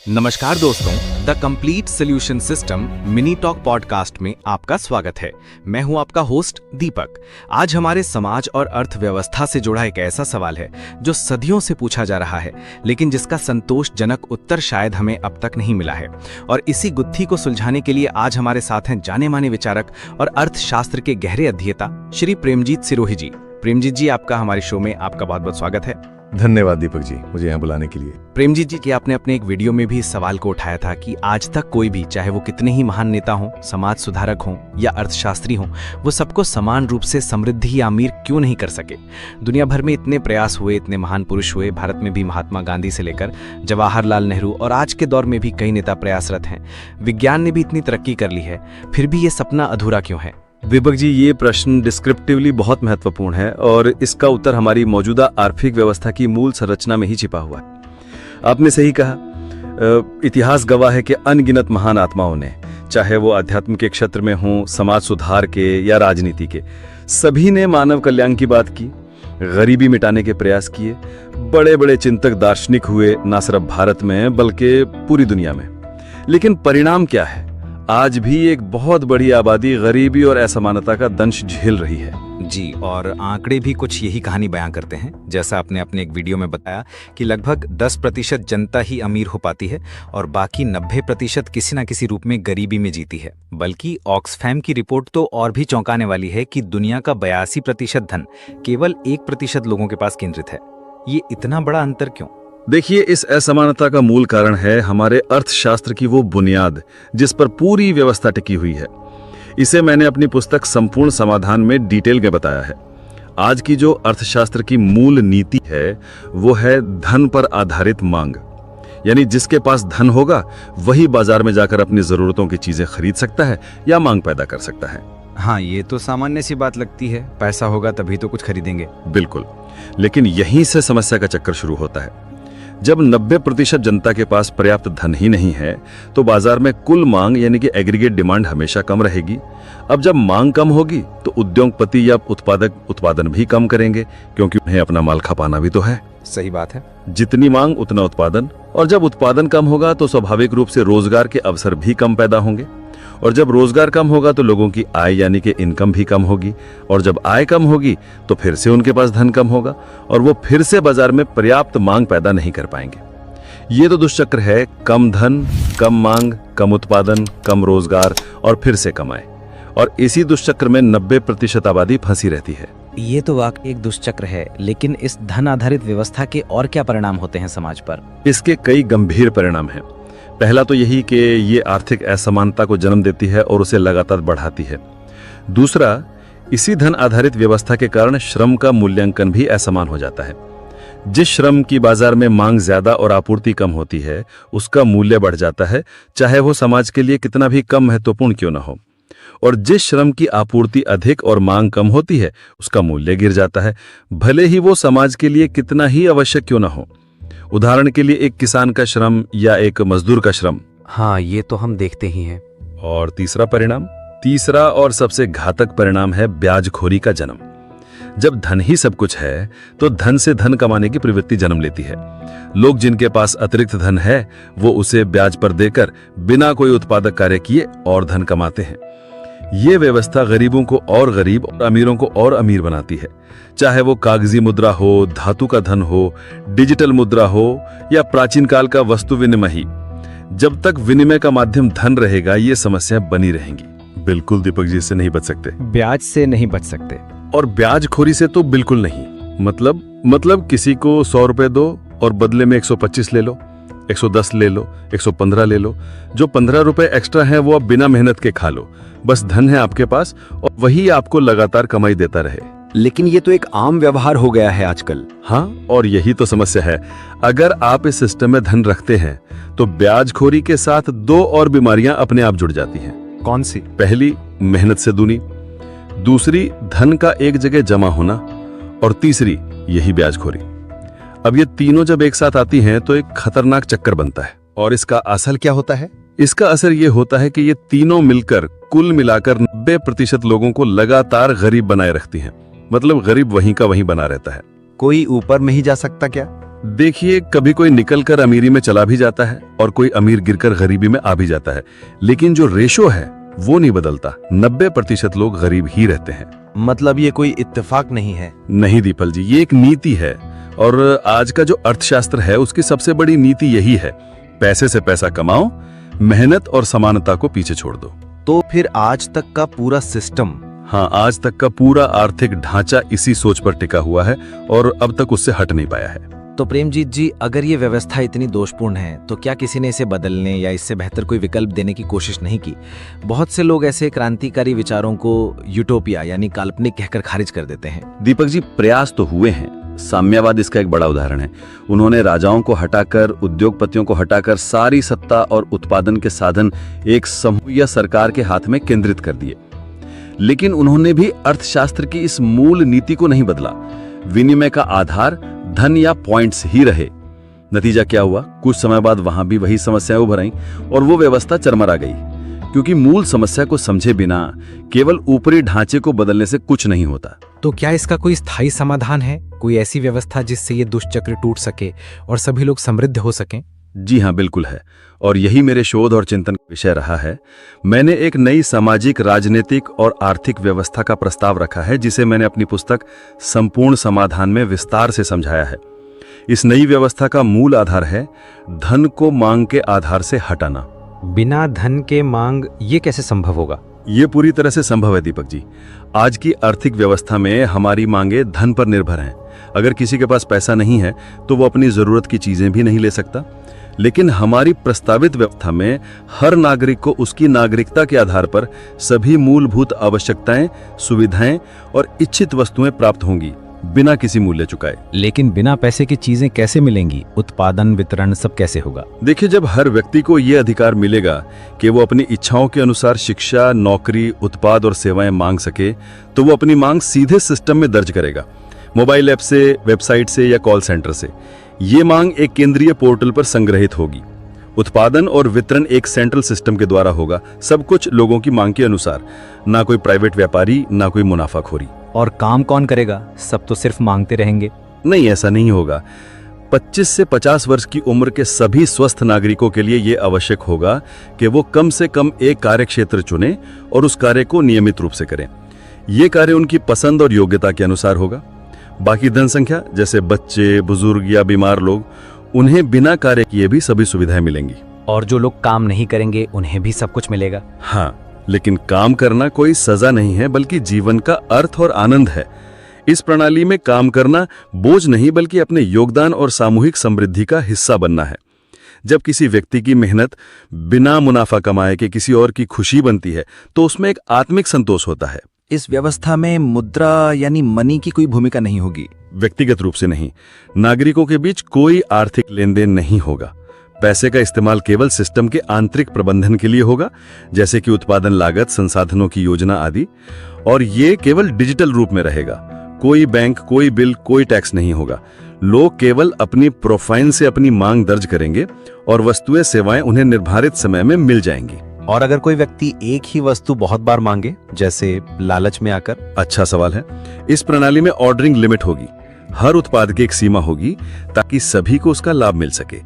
नमस्कार दोस्तों, the complete solution system mini talk podcast में आपका स्वागत है। मैं हूं आपका होस्ट दीपक। आज हमारे समाज और अर्थव्यवस्था से जुड़ा एक ऐसा सवाल है जो सदियों से पूछा जा रहा है, लेकिन जिसका संतोषजनक उत्तर शायद हमें अब तक नहीं मिला है। और इसी गुत्थी को सुलझाने के लिए आज हमारे साथ हैं जाने माने विचारक और अर्थशास्त्र के गहरे अध्येता श्री प्रेमजीत सिरोही जी। प्रेमजीत जी, आपका हमारे शो में आपका बहुत बहुत स्वागत है। धन्यवाद दीपक जी, मुझे यहाँ बुलाने के लिए। प्रेमजीत जी, आपने अपने एक वीडियो में भी इस सवाल को उठाया था कि आज तक कोई भी, चाहे वो कितने ही महान नेता हों, समाज सुधारक हों या अर्थशास्त्री हों, वो सबको समान रूप से समृद्धि या अमीर क्यों नहीं कर सके। दुनिया भर में इतने प्रयास हुए, इतने महान पुरुष हुए, भारत में भी महात्मा गांधी से लेकर जवाहरलाल नेहरू और आज के दौर में भी कई नेता प्रयासरत हैं। विज्ञान ने भी इतनी तरक्की कर ली है, फिर भी ये सपना अधूरा क्यों है? दीपक जी, ये प्रश्न डिस्क्रिप्टिवली बहुत महत्वपूर्ण है और इसका उत्तर हमारी मौजूदा आर्थिक व्यवस्था की मूल संरचना में ही छिपा हुआ है। आपने सही कहा, इतिहास गवाह है कि अनगिनत महान आत्माओं ने, चाहे वो आध्यात्म के क्षेत्र में हों, समाज सुधार के या राजनीति के, सभी ने मानव कल्याण की बात की, गरीबी मिटाने के प्रयास किए। बड़े बड़े चिंतक दार्शनिक हुए, ना सिर्फ भारत में बल्कि पूरी दुनिया में। लेकिन परिणाम क्या है? आज भी एक बहुत बड़ी आबादी गरीबी और असमानता का दंश झेल रही है। जी, और आंकड़े भी कुछ यही कहानी बयां करते हैं। जैसा आपने अपने एक वीडियो में बताया कि लगभग 10% जनता ही अमीर हो पाती है और बाकी 90% किसी न किसी रूप में गरीबी में जीती है। बल्कि ऑक्सफैम की रिपोर्ट तो और भी चौंकाने वाली है कि दुनिया का 82% धन केवल 1% लोगों के पास केंद्रित है। ये इतना बड़ा अंतर क्यों? देखिए, इस असमानता का मूल कारण है हमारे अर्थशास्त्र की वो बुनियाद जिस पर पूरी व्यवस्था टिकी हुई है। इसे मैंने अपनी पुस्तक संपूर्ण समाधान में डिटेल में बताया है। आज की जो अर्थशास्त्र की मूल नीति है वो है धन पर आधारित मांग। यानी जिसके पास धन होगा वही बाजार में जाकर अपनी जरूरतों की चीजें खरीद सकता है या मांग पैदा कर सकता है। हाँ, ये तो सामान्य सी बात लगती है, पैसा होगा तभी तो कुछ खरीदेंगे। बिल्कुल, लेकिन यहीं से समस्या का चक्कर शुरू होता है। जब 90% जनता के पास पर्याप्त धन ही नहीं है तो बाजार में कुल मांग यानी कि एग्रीगेट डिमांड हमेशा कम रहेगी। अब जब मांग कम होगी तो उद्योगपति या उत्पादक उत्पादन भी कम करेंगे, क्योंकि उन्हें अपना माल खपाना भी तो है। सही बात है। जितनी मांग उतना उत्पादन, और जब उत्पादन कम होगा तो स्वाभाविक रूप से रोजगार के अवसर भी कम पैदा होंगे, और जब रोजगार कम होगा तो लोगों की आय यानी कि इनकम भी कम होगी, और जब आय कम होगी तो फिर से उनके पास धन कम होगा और वो फिर से बाजार में पर्याप्त मांग पैदा नहीं कर पाएंगे। ये तो दुष्चक्र है, कम धन, कम मांग, कम उत्पादन, कम रोजगार और फिर से कम आय। और इसी दुष्चक्र में 90% आबादी फंसी रहती है। ये तो वाकई एक दुष्चक्र है, लेकिन इस धन आधारित व्यवस्था के और क्या परिणाम होते हैं समाज पर? इसके कई गंभीर परिणाम हैं। पहला तो यही कि ये आर्थिक असमानता को जन्म देती है और उसे लगातार बढ़ाती है। दूसरा, इसी धन आधारित व्यवस्था के कारण श्रम का मूल्यांकन भी असमान हो जाता है। जिस श्रम की बाजार में मांग ज्यादा और आपूर्ति कम होती है उसका मूल्य बढ़ जाता है, चाहे वो समाज के लिए कितना भी कम महत्वपूर्ण क्यों न हो। और जिस श्रम की आपूर्ति अधिक और मांग कम होती है उसका मूल्य गिर जाता है, भले ही वो समाज के लिए कितना ही आवश्यक क्यों न हो। उदाहरण के लिए एक किसान का श्रम या एक मजदूर का श्रम। हाँ, ये तो हम देखते ही हैं। और तीसरा और सबसे घातक परिणाम है ब्याजखोरी का जन्म। जब धन ही सब कुछ है तो धन से धन कमाने की प्रवृत्ति जन्म लेती है। लोग जिनके पास अतिरिक्त धन है वो उसे ब्याज पर देकर बिना कोई उत्पादक कार्य किए और धन कमाते हैं। ये व्यवस्था गरीबों को और गरीब और अमीरों को और अमीर बनाती है, चाहे वो कागजी मुद्रा हो, धातु का धन हो, डिजिटल मुद्रा हो या प्राचीन काल का वस्तु विनिमय ही। जब तक विनिमय का माध्यम धन रहेगा ये समस्याएं बनी रहेंगी। बिल्कुल दीपक जी, इससे नहीं बच सकते। ब्याज से नहीं बच सकते, और ब्याजखोरी से तो बिल्कुल नहीं। मतलब किसी को 100 रुपए दो और बदले में 125 ले लो, 110 ले लो, 115 ले लो। जो 15 रुपए एक्स्ट्रा है वो आप बिना मेहनत के खा लो। बस धन है आपके पास और वही आपको लगातार कमाई देता रहे। लेकिन ये तो एक आम व्यवहार हो गया है आजकल। हाँ, और यही तो समस्या है। अगर आप इस सिस्टम में धन रखते हैं तो ब्याजखोरी के साथ 2 और बीमारियां अपने आप जुड़ जाती हैं। कौन सी? पहली, मेहनत से दूनी। दूसरी, धन का एक जगह जमा होना। और तीसरी, यही ब्याजखोरी। अब ये तीनों जब एक साथ आती हैं तो एक खतरनाक चक्कर बनता है। और इसका असर क्या होता है? इसका असर ये होता है कि ये तीनों मिलकर कुल मिलाकर 90% लोगों को लगातार गरीब बनाए रखती हैं। मतलब गरीब वहीं का वहीं बना रहता है। कोई ऊपर नहीं जा सकता क्या? देखिए, कभी कोई निकलकर अमीरी में चला भी जाता है और कोई अमीर गिरकर गरीबी में आ भी जाता है, लेकिन जो रेशो है वो नहीं बदलता। 90% लोग गरीब ही रहते हैं। मतलब ये कोई इत्तेफाक नहीं है? नहीं दीपल जी, ये एक नीति है और आज का जो अर्थशास्त्र है उसकी सबसे बड़ी नीति यही है, पैसे से पैसा कमाओ, मेहनत और समानता को पीछे छोड़ दो। तो फिर आज तक का पूरा सिस्टम? हाँ, आज तक का पूरा आर्थिक ढांचा इसी सोच पर टिका हुआ है और अब तक उससे हट नहीं पाया है। तो प्रेमजीत जी, अगर ये व्यवस्था इतनी दोषपूर्ण है तो क्या किसी ने इसे बदलने या इससे बेहतर कोई विकल्प देने की कोशिश नहीं की? बहुत से लोग ऐसे क्रांतिकारी विचारों को यूटोपिया यानी काल्पनिक कहकर खारिज कर देते हैं। दीपक जी, प्रयास तो हुए हैं। साम्यवाद इसका एक बड़ा उदाहरण है। उन्होंने राजाओं को हटाकर, उद्योगपतियों को हटाकर सारी सत्ता और उत्पादन के साधन एक समूह या सरकार के हाथ में केंद्रित कर दिए। लेकिन उन्होंने भी अर्थशास्त्र की इस मूल नीति को नहीं बदला। विनिमय का आधार धन या पॉइंट्स ही रहे। नतीजा क्या हुआ? कुछ समय बाद वहां भी वही समस्याएं उभर आईं और वो व्यवस्था चरमरा गई, क्योंकि मूल समस्या को समझे बिना केवल ऊपरी ढांचे को बदलने से कुछ नहीं होता। तो क्या इसका कोई स्थायी समाधान है? कोई ऐसी व्यवस्था जिससे ये दुष्चक्र टूट सके और सभी लोग समृद्ध हो सकें? जी हाँ, बिल्कुल है, और यही मेरे शोध और चिंतन का विषय रहा है। मैंने एक नई सामाजिक, राजनीतिक और आर्थिक व्यवस्था का प्रस्ताव रखा है, जिसे मैंने अपनी पुस्तक संपूर्ण समाधान में विस्तार से समझाया है। इस नई व्यवस्था का मूल आधार है धन को मांग के आधार से हटाना। बिना धन के मांग ये कैसे संभव होगा? ये पूरी तरह से संभव है दीपक जी। आज की आर्थिक व्यवस्था में हमारी मांगे धन पर निर्भर हैं। अगर किसी के पास पैसा नहीं है तो वो अपनी जरूरत की चीजें भी नहीं ले सकता। लेकिन हमारी प्रस्तावित व्यवस्था में हर नागरिक को उसकी नागरिकता के आधार पर सभी मूलभूत आवश्यकताएं, सुविधाएं और इच्छित वस्तुएं प्राप्त होंगी, बिना किसी मूल्य चुकाए। लेकिन बिना पैसे की चीजें कैसे मिलेंगी? उत्पादन, वितरण सब कैसे होगा? देखिए, जब हर व्यक्ति को ये अधिकार मिलेगा कि वो अपनी इच्छाओं के अनुसार शिक्षा, नौकरी, उत्पाद और सेवाएं मांग सके, तो वो अपनी मांग सीधे सिस्टम में दर्ज करेगा, मोबाइल ऐप से, वेबसाइट से या कॉल सेंटर से। ये मांग एक केंद्रीय पोर्टल पर संग्रहित होगी। उत्पादन और वितरण एक सेंट्रल सिस्टम के द्वारा होगा, सब कुछ लोगों की मांग के अनुसार, ना कोई प्राइवेट व्यापारी, ना कोई मुनाफाखोरी। और काम कौन करेगा? सब तो सिर्फ मांगते रहेंगे। नहीं, ऐसा नहीं होगा। 25 से 50 वर्ष की उम्र के सभी स्वस्थ नागरिकों के लिए यह आवश्यक होगा कि वो कम से कम एक कार्य क्षेत्र चुनें और उस कार्य को नियमित रूप से करें। ये कार्य उनकी पसंद और योग्यता के अनुसार होगा। बाकी जनसंख्या, जैसे बच्चे, बुजुर्ग या बीमार लोग, उन्हें बिना कार्य किए भी सभी सुविधाएं मिलेंगी। और जो लोग काम नहीं करेंगे उन्हें भी सब कुछ मिलेगा? हाँ, लेकिन काम करना कोई सजा नहीं है, बल्कि जीवन का अर्थ और आनंद है। इस प्रणाली में काम करना बोझ नहीं, बल्कि अपने योगदान और सामूहिक समृद्धि का हिस्सा बनना है। जब किसी व्यक्ति की मेहनत बिना मुनाफा कमाए के किसी और की खुशी बनती है, तो उसमें एक आत्मिक संतोष होता है। इस व्यवस्था में मुद्रा यानी मनी की कोई भूमिका नहीं होगी? व्यक्तिगत रूप से नहीं। नागरिकों के बीच कोई आर्थिक लेन देन नहीं होगा। पैसे का इस्तेमाल केवल सिस्टम के आंतरिक प्रबंधन के लिए होगा, जैसे कि उत्पादन लागत, संसाधनों की योजना आदि, और ये केवल डिजिटल रूप में रहेगा। कोई बैंक, कोई बिल, कोई टैक्स नहीं होगा। लोग केवल अपनी प्रोफाइल से अपनी मांग दर्ज करेंगे और वस्तुएं, सेवाएं उन्हें निर्धारित समय में मिल जाएंगी। और अगर कोई व्यक्ति एक ही वस्तु बहुत बार मांगे, जैसे लालच में आकर? अच्छा सवाल है। इस प्रणाली में ऑर्डरिंग लिमिट होगी। हर उत्पाद की एक सीमा होगी, ताकि सभी को उसका लाभ मिल सके।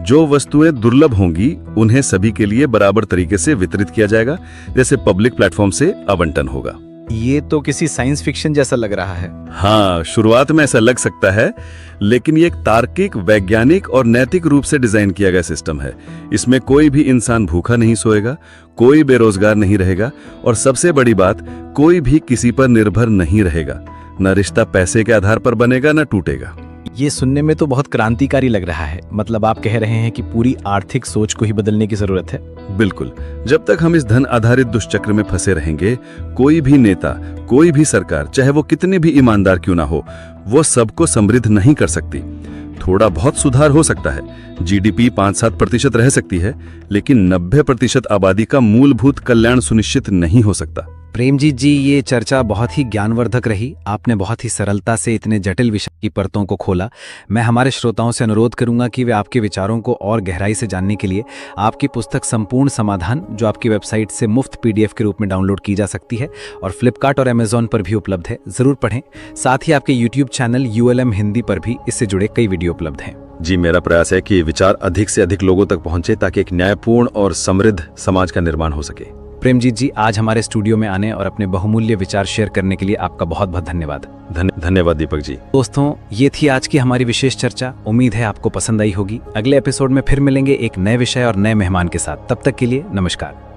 जो वस्तुएं दुर्लभ होंगी उन्हें सभी के लिए बराबर तरीके से वितरित किया जाएगा, जैसे पब्लिक प्लेटफॉर्म से आवंटन होगा। ये तो किसी साइंस फिक्शन जैसा लग रहा है। हाँ, शुरुआत में ऐसा लग सकता है, लेकिन ये एक तार्किक, वैज्ञानिक और नैतिक रूप से डिजाइन किया गया सिस्टम है। इसमें कोई भी इंसान भूखा नहीं सोएगा, कोई बेरोजगार नहीं रहेगा, और सबसे बड़ी बात, कोई भी किसी पर निर्भर नहीं रहेगा। न रिश्ता पैसे के आधार पर बनेगा, न टूटेगा। ये सुनने में तो बहुत क्रांतिकारी लग रहा है। मतलब आप कह रहे हैं कि पूरी आर्थिक सोच को ही बदलने की जरूरत है। बिल्कुल। जब तक हम इस धन आधारित दुष्चक्र में फंसे रहेंगे, कोई भी नेता, कोई भी सरकार, चाहे वो कितने भी ईमानदार क्यों ना हो, वो सबको समृद्ध नहीं कर सकती। थोड़ा बहुत सुधार हो सकता है, जीडीपी 5-7% रह सकती है, लेकिन 90% आबादी का मूलभूत कल्याण सुनिश्चित नहीं हो सकता। प्रेमजीत जी, ये चर्चा बहुत ही ज्ञानवर्धक रही। आपने बहुत ही सरलता से इतने जटिल विषय की परतों को खोला। मैं हमारे श्रोताओं से अनुरोध करूंगा कि वे आपके विचारों को और गहराई से जानने के लिए आपकी पुस्तक संपूर्ण समाधान, जो आपकी वेबसाइट से मुफ्त PDF के रूप में डाउनलोड की जा सकती है और फ्लिपकार्ट और अमेजॉन पर भी उपलब्ध है, जरूर पढ़ें। साथ ही आपके YouTube चैनल ULM हिंदी पर भी इससे जुड़े कई वीडियो उपलब्ध हैं। जी, मेरा प्रयास है कि विचार अधिक से अधिक लोगों तक पहुंचे ताकि एक न्यायपूर्ण और समृद्ध समाज का निर्माण हो सके। प्रेमजीत जी, आज हमारे स्टूडियो में आने और अपने बहुमूल्य विचार शेयर करने के लिए आपका बहुत बहुत धन्यवाद। धन्यवाद दीपक जी। दोस्तों, ये थी आज की हमारी विशेष चर्चा। उम्मीद है आपको पसंद आई होगी। अगले एपिसोड में फिर मिलेंगे एक नए विषय और नए मेहमान के साथ। तब तक के लिए नमस्कार।